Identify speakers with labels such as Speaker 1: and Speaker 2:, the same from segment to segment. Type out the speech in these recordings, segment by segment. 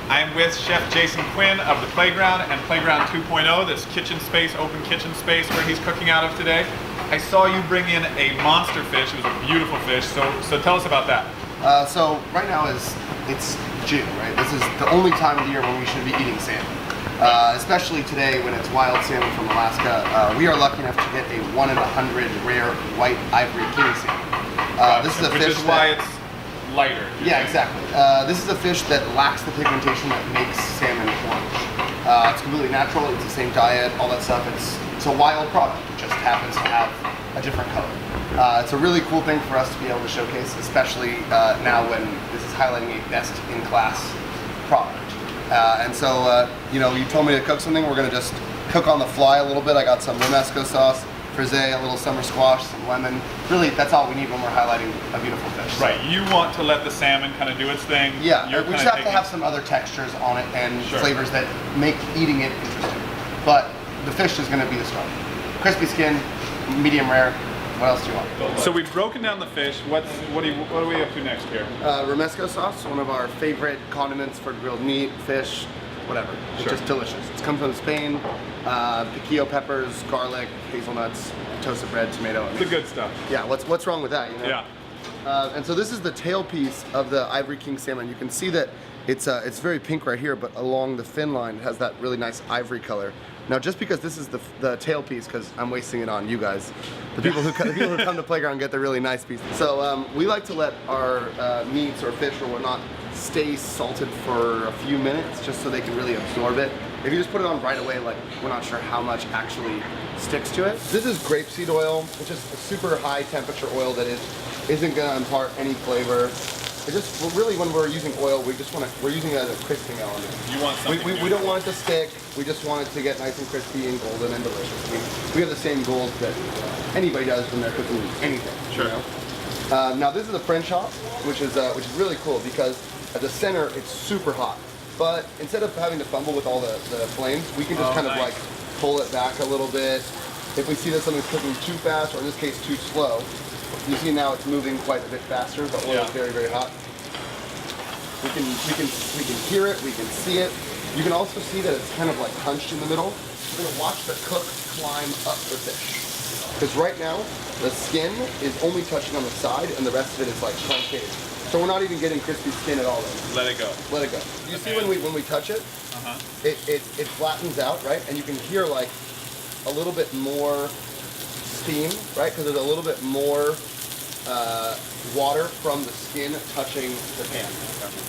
Speaker 1: I'm with Chef Jason Quinn of the Playground and Playground 2.0, this kitchen space, open kitchen space where he's cooking out of today. I saw you bring in a monster fish. It was a beautiful fish. So tell us about that.
Speaker 2: So right now it's June, right? This is the only time of the year when we should be eating salmon. Especially today when it's wild salmon from Alaska. We are lucky enough to get a 1 in 100 rare white ivory king salmon. This is a fish
Speaker 1: which is why it's lighter.
Speaker 2: Yeah, exactly. This is a fish that lacks the pigmentation that makes salmon orange. It's completely natural. It's the same diet, all that stuff. It's a wild product. It just happens to have a different color. It's a really cool thing for us to be able to showcase, especially now when this is highlighting a best-in-class product. And so, you know, you told me to cook something. We're gonna just cook on the fly a little bit. I got some romesco sauce, frisee, a little summer squash, some lemon. Really, that's all we need when we're highlighting a beautiful fish.
Speaker 1: Right, you want to let the salmon kind of do its thing.
Speaker 2: Yeah, we just have to have some other textures on it and flavors that make eating it interesting. But the fish is gonna be the star. Crispy skin, medium rare. What else do you want?
Speaker 1: So we've broken down the fish. What are we up to next here?
Speaker 2: Romesco sauce, one of our favorite condiments for grilled meat, fish, whatever. It's just delicious. It's come from Spain. Piquillo peppers, garlic, hazelnuts, toasted bread, tomato.
Speaker 1: The good stuff.
Speaker 2: Yeah. What's wrong with that? You know?
Speaker 1: Yeah.
Speaker 2: And so this is the tail piece of the Ivory King salmon. You can see that it's very pink right here, but along the fin line it has that really nice ivory color. Now, just because this is the tail piece, because I'm wasting it on you guys, the people who come to Playground get the really nice piece. So we like to let our meats or fish or whatnot stay salted for a few minutes, just so they can really absorb it. If you just put it on right away, like, we're not sure how much actually sticks to it. This is grapeseed oil, which is a super high temperature oil that isn't going to impart any flavor. It just, really, when we're using oil, we're using it as a crisping element.
Speaker 1: You want something
Speaker 2: we don't want it to stick. We just want it to get nice and crispy and golden and delicious. We have the same goals that anybody does when they're cooking anything.
Speaker 1: Sure.
Speaker 2: You know? Now this is a French hop, which is really cool because at the center it's super hot. But instead of having to fumble with all the flames, we can just like pull it back a little bit. If we see that something's cooking too fast, or in this case too slow, you see now it's moving quite a bit faster. The oil is very, very hot. We can hear it, we can see it. You can also see that it's kind of like hunched in the middle. We're gonna watch the cook climb up the fish. Because right now, the skin is only touching on the side and the rest of it is like concave. So we're not even getting crispy skin at all.
Speaker 1: Let it go.
Speaker 2: Let it go. You see when we touch it, it flattens out, right? And you can hear like a little bit more steam, right? Because there's a little bit more water from the skin touching the pan.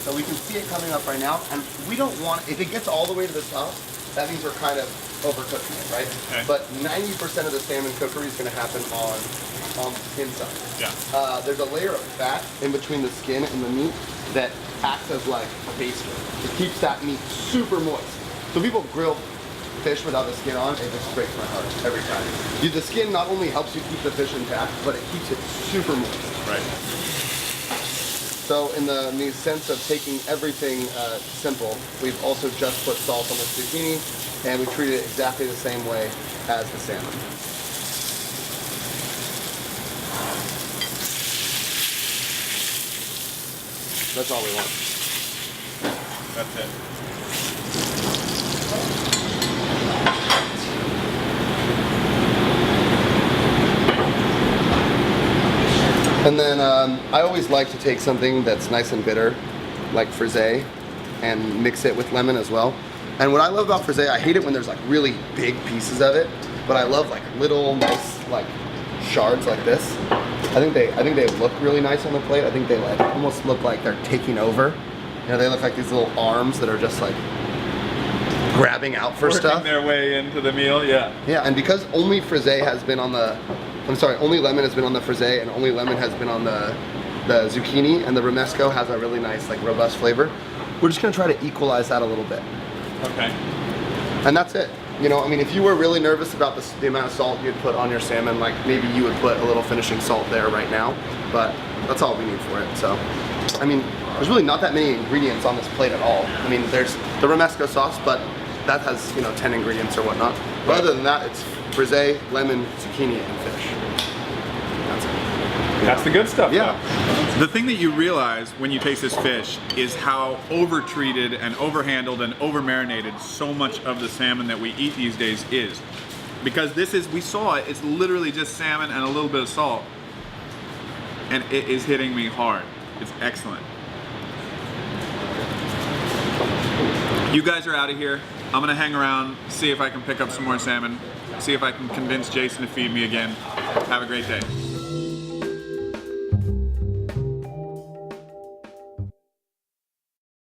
Speaker 2: So we can see it coming up right now, and we don't want, if it gets all the way to the top, that means we're kind of overcooking it, right? Okay. But 90% of the salmon cookery is going to happen on the skin side.
Speaker 1: Yeah.
Speaker 2: There's a layer of fat in between the skin and the meat that acts as like a baster. It keeps that meat super moist. So people grill fish without the skin on, it just breaks my heart every time. The skin not only helps you keep the fish intact, but it keeps it super moist.
Speaker 1: Right.
Speaker 2: So in the sense of taking everything simple, we've also just put salt on the zucchini, and we treat it exactly the same way as the salmon. That's all we want.
Speaker 1: That's it.
Speaker 2: And then I always like to take something that's nice and bitter, like frisee, and mix it with lemon as well. And what I love about frisee, I hate it when there's like really big pieces of it, but I love like little nice like shards like this. I think they look really nice on the plate. I think they like almost look like they're taking over. You know, they look like these little arms that are just like grabbing out for stuff.
Speaker 1: Working their way into the meal, yeah.
Speaker 2: Yeah, and because only frisee has been on the, only lemon has been on the frisee and only lemon has been on the zucchini, and the romesco has a really nice like robust flavor, we're just gonna try to equalize that a little bit.
Speaker 1: Okay.
Speaker 2: And that's it. You know, I mean, if you were really nervous about the amount of salt you'd put on your salmon, like maybe you would put a little finishing salt there right now, but that's all we need for it. So, I mean, there's really not that many ingredients on this plate at all. I mean, there's the romesco sauce, but that has, you know, 10 ingredients or whatnot. But other than that, it's frisee, lemon, zucchini, and fish. That's it.
Speaker 1: That's the good stuff.
Speaker 2: Yeah.
Speaker 1: though. The thing that you realize when you taste this fish is how over-treated and over-handled and over-marinated so much of the salmon that we eat these days is. Because this is, we saw it, it's literally just salmon and a little bit of salt. And it is hitting me hard. It's excellent. You guys are out of here. I'm gonna hang around, see if I can pick up some more salmon, see if I can convince Jason to feed me again. Have a great day.